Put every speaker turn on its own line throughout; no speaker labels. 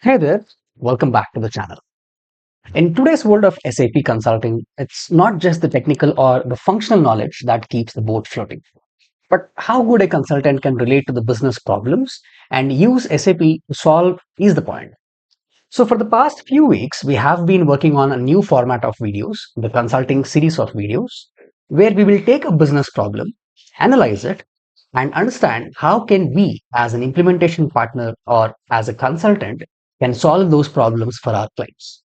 Hey there, welcome back to the channel. In today's world of SAP consulting, it's not just the technical or the functional knowledge that keeps the boat floating, but how good a consultant can relate to the business problems and use SAP to solve is the point. So, for the past few weeks, we have been working on a new format of videos, the consulting series of videos, where we will take a business problem, analyze it, and understand how can we, as an implementation partner or as a consultant, can solve those problems for our clients.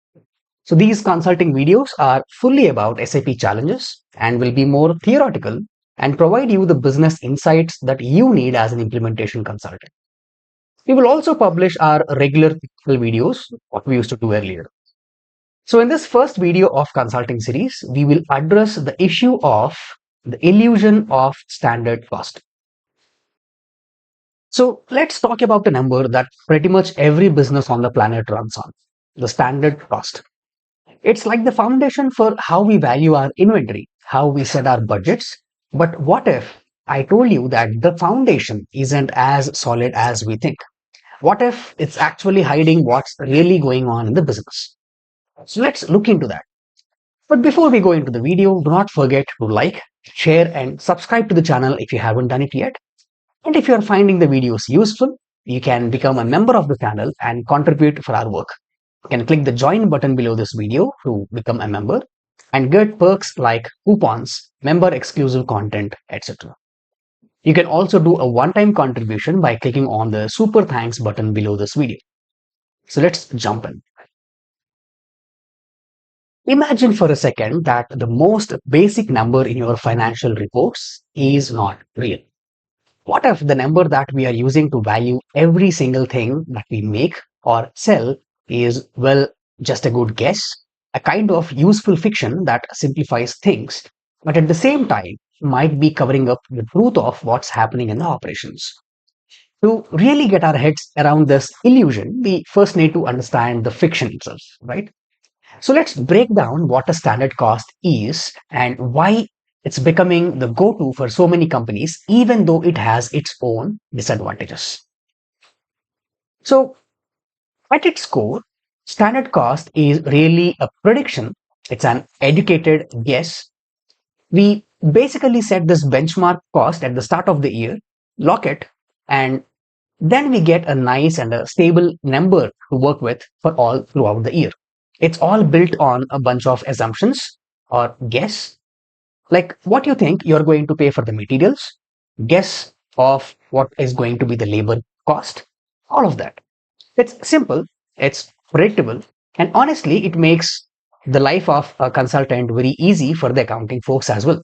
So, these consulting videos are fully about SAP challenges and will be more theoretical and provide you the business insights that you need as an implementation consultant. We will also publish our regular technical videos, what we used to do earlier. So in this first video of consulting series, we will address the issue of the illusion of standard cost. So let's talk about a number that pretty much every business on the planet runs on, the standard cost. It's like the foundation for how we value our inventory, how we set our budgets. But what if I told you that the foundation isn't as solid as we think? What if it's actually hiding what's really going on in the business? So let's look into that. But before we go into the video, do not forget to like, share, and subscribe to the channel if you haven't done it yet. And if you are finding the videos useful, you can become a member of the channel and contribute for our work. You can click the join button below this video to become a member and get perks like coupons, member exclusive content, etc. You can also do a one-time contribution by clicking on the super thanks button below this video. So let's jump in. Imagine for a second that the most basic number in your financial reports is not real. What if the number that we are using to value every single thing that we make or sell is, well, just a good guess, a kind of useful fiction that simplifies things, but at the same time might be covering up the truth of what's happening in the operations? To really get our heads around this illusion, we first need to understand the fiction itself, right? So let's break down what a standard cost is and why it's becoming the go-to for so many companies, even though it has its own disadvantages. So at its core, standard cost is really a prediction. It's an educated guess. We basically set this benchmark cost at the start of the year, lock it, and then we get a nice and a stable number to work with for all throughout the year. It's all built on a bunch of assumptions or guess, like what you think you're going to pay for the materials, guess of what is going to be the labor cost, all of that. It's simple, it's predictable, and honestly, it makes the life of a consultant very easy for the accounting folks as well.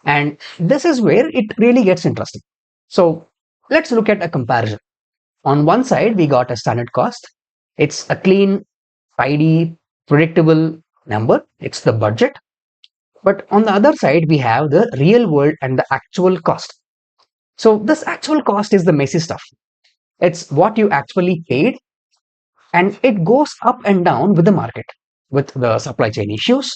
And this is where it really gets interesting. So let's look at a comparison. On one side, we got a standard cost. It's a clean, tidy, predictable number. It's the budget. But on the other side, we have the real world and the actual cost. So this actual cost is the messy stuff. It's what you actually paid, and it goes up and down with the market, with the supply chain issues.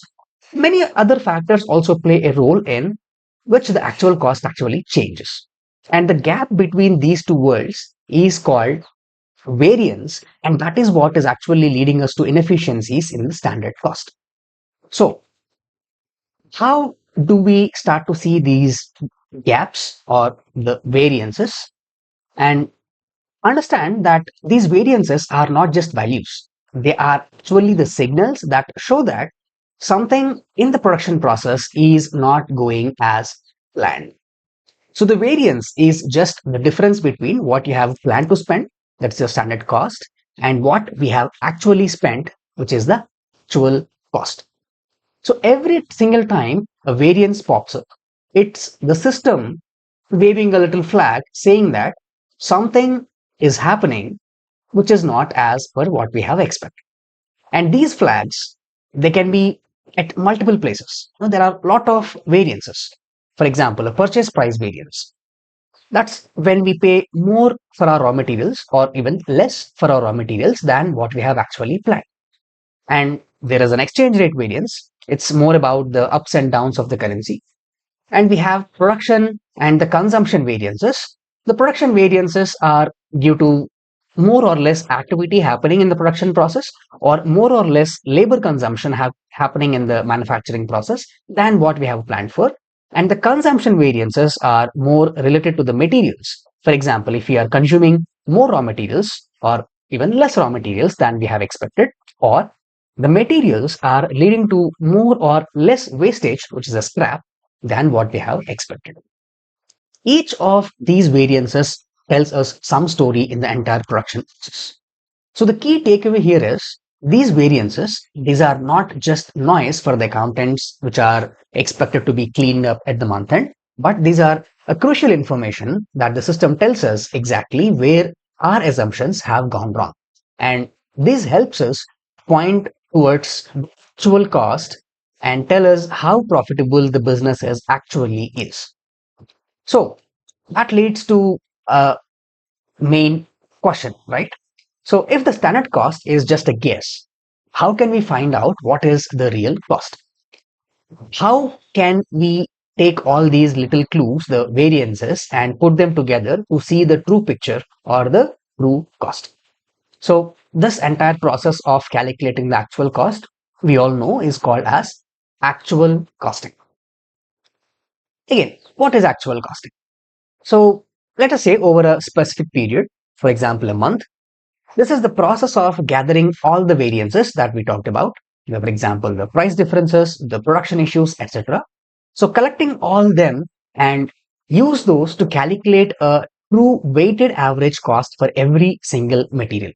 Many other factors also play a role in which the actual cost actually changes. And the gap between these two worlds is called variance, and that is what is actually leading us to inefficiencies in the standard cost. So, how do we start to see these gaps or the variances and understand that these variances are not just values? They are actually the signals that show that something in the production process is not going as planned. So the variance is just the difference between what you have planned to spend, that's your standard cost, and what we have actually spent, which is the actual cost. So every single time a variance pops up, it's the system waving a little flag saying that something is happening which is not as per what we have expected. And these flags, they can be at multiple places. There are a lot of variances. For example, a purchase price variance. That's when we pay more for our raw materials or even less for our raw materials than what we have actually planned. And there is an exchange rate variance. It's more about the ups and downs of the currency. And we have production and the consumption variances. The production variances are due to more or less activity happening in the production process or more or less labor consumption happening in the manufacturing process than what we have planned for. And the consumption variances are more related to the materials. For example, if we are consuming more raw materials or even less raw materials than we have expected, or the materials are leading to more or less wastage, which is a scrap, than what we have expected. Each of these variances tells us some story in the entire production process. So the key takeaway here is these variances, these are not just noise for the accountants, which are expected to be cleaned up at the month end, but these are a crucial information that the system tells us exactly where our assumptions have gone wrong. And this helps us point towards actual cost and tell us how profitable the business is actually is. So that leads to a main question, right? So if the standard cost is just a guess, how can we find out what is the real cost? How can we take all these little clues, the variances, and put them together to see the true picture or the true cost? So this entire process of calculating the actual cost, we all know is called as actual costing. Again, what is actual costing? So let us say over a specific period, for example, a month, this is the process of gathering all the variances that we talked about. For example, the price differences, the production issues, etc. So collecting all them and use those to calculate a true weighted average cost for every single material.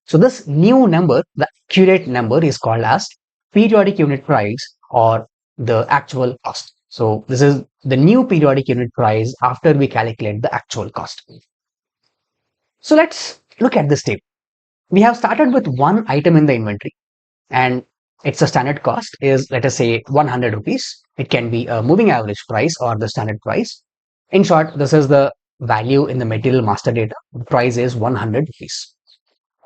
So this new number, the accurate number, is called as periodic unit price or the actual cost. So this is the new periodic unit price after we calculate the actual cost. So let's look at this table. We have started with one item in the inventory and its a standard cost is, let us say, 100 rupees. It can be a moving average price or the standard price. In short, this is the value in the material master data. The price is 100 rupees.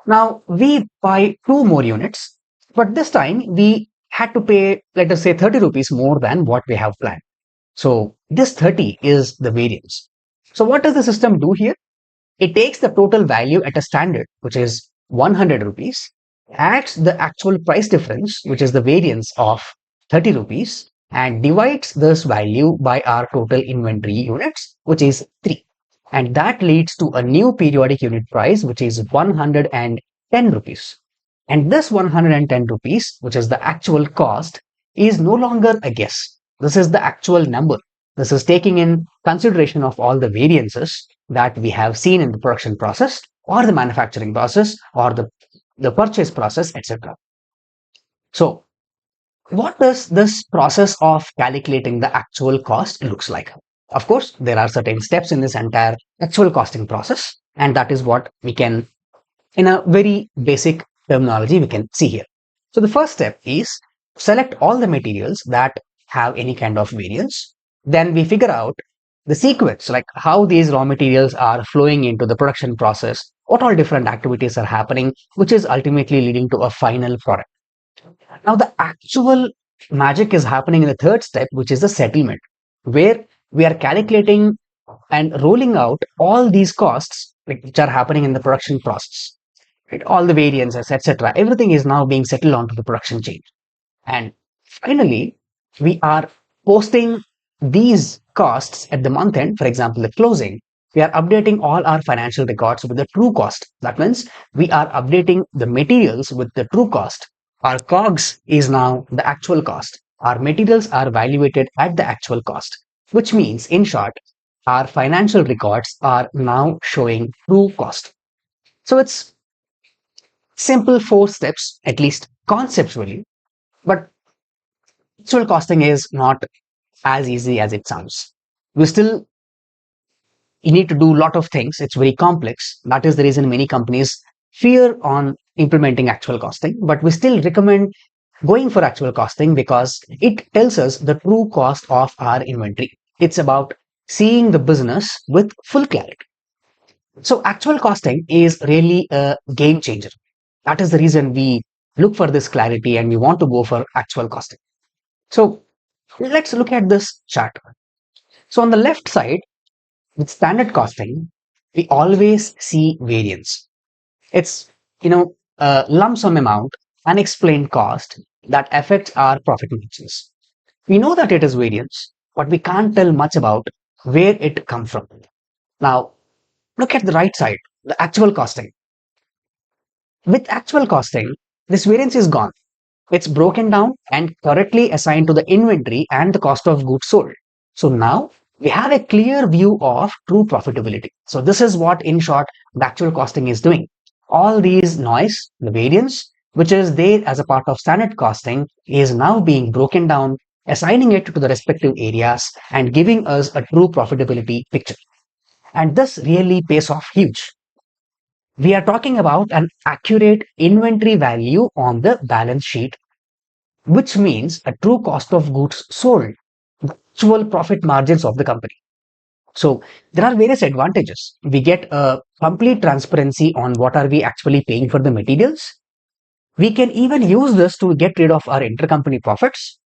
Now we buy two more units, but this time we had to pay, let us say, 30 rupees more than what we have planned. So this 30 is the variance. So what does the system do here? It takes the total value at a standard, which is 100 rupees, adds the actual price difference, which is the variance of 30 rupees, and divides this value by our total inventory units, which is 3. And that leads to a new periodic unit price, which is 110 rupees. And this 110 rupees, which is the actual cost, is no longer a guess. This is the actual number. This is taking in consideration of all the variances that we have seen in the production process or the manufacturing process or the purchase process, etc. So what does this process of calculating the actual cost looks like? Of course, there are certain steps in this entire actual costing process, and that is what we can, in a very basic terminology, we can see here. So the first step is select all the materials that have any kind of variance. Then we figure out the sequence, like how these raw materials are flowing into the production process, what all different activities are happening, which is ultimately leading to a final product. Now, the actual magic is happening in the third step, which is the settlement, where we are calculating and rolling out all these costs which are happening in the production process. Right? All the variances, etc. Everything is now being settled onto the production chain. And finally, we are posting these costs at the month end, for example, the closing. We are updating all our financial records with the true cost. That means we are updating the materials with the true cost. Our COGS is now the actual cost. Our materials are evaluated at the actual cost, which means, in short, our financial records are now showing true cost. So it's simple 4 steps, at least conceptually, but actual costing is not as easy as it sounds. We still need to do a lot of things. It's very complex. That is the reason many companies fear on implementing actual costing, but we still recommend going for actual costing because it tells us the true cost of our inventory. It's about seeing the business with full clarity. So actual costing is really a game changer. That is the reason we look for this clarity and we want to go for actual costing. So let's look at this chart. So on the left side, with standard costing, we always see variance. It's, a lump sum amount, unexplained cost that affects our profit margins. We know that it is variance, but we can't tell much about where it comes from. Now, look at the right side, the actual costing. With actual costing, this variance is gone. It's broken down and correctly assigned to the inventory and the cost of goods sold. So now we have a clear view of true profitability. So this is what, in short, the actual costing is doing. All these noise, the variance, which is there as a part of standard costing, is now being broken down, assigning it to the respective areas and giving us a true profitability picture. And this really pays off huge. We are talking about an accurate inventory value on the balance sheet, which means a true cost of goods sold, the actual profit margins of the company. So there are various advantages. We get a complete transparency on what are we actually paying for the materials. We can even use this to get rid of our intercompany profits.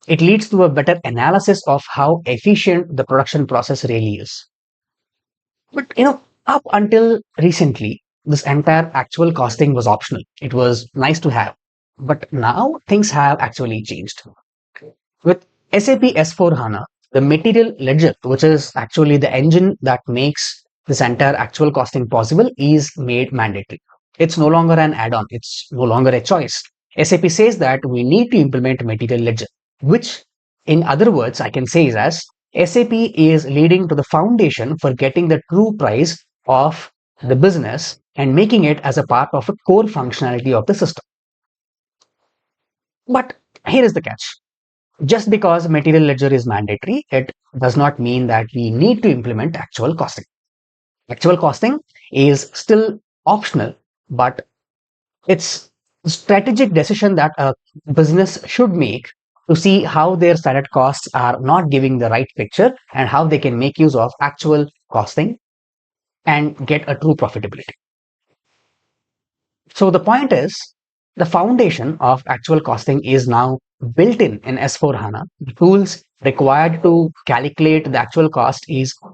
It leads to a better analysis of how efficient the production process really is. But up until recently, this entire actual costing was optional. It was nice to have. But now things have actually changed. With SAP S4 HANA, the material ledger, which is actually the engine that makes this entire actual costing possible, is made mandatory. It's no longer an add-on. It's no longer a choice. SAP says that we need to implement material ledger, which in other words, I can say is as SAP is leading to the foundation for getting the true price of the business and making it as a part of a core functionality of the system. But here is the catch. Just because material ledger is mandatory, it does not mean that we need to implement actual costing. Actual costing is still optional, but it's a strategic decision that a business should make to see how their standard costs are not giving the right picture and how they can make use of actual costing and get a true profitability. So the point is, the foundation of actual costing is now built in S4 HANA. The tools required to calculate the actual cost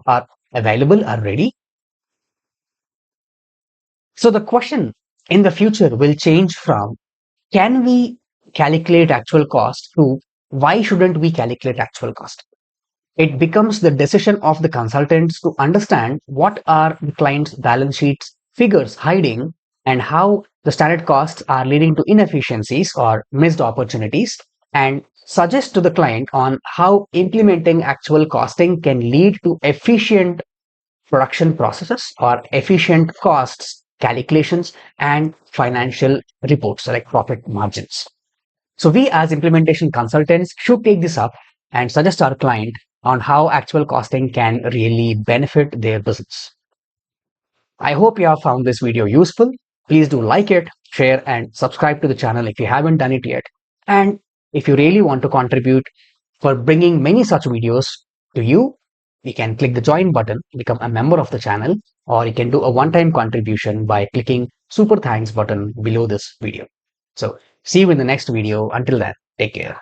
are available, are ready. So the question in the future will change from can we calculate actual cost to why shouldn't we calculate actual cost? It becomes the decision of the consultants to understand what are the client's balance sheets figures hiding and how the standard costs are leading to inefficiencies or missed opportunities, and suggest to the client on how implementing actual costing can lead to efficient production processes or efficient costs calculations and financial reports like profit margins. So we as implementation consultants should take this up and suggest our client on how actual costing can really benefit their business. I hope you have found this video useful. Please do like it, share and subscribe to the channel if you haven't done it yet. And if you really want to contribute for bringing many such videos to you, you can click the join button, become a member of the channel, or you can do a one-time contribution by clicking super thanks button below this video. So see you in the next video. Until then, take care.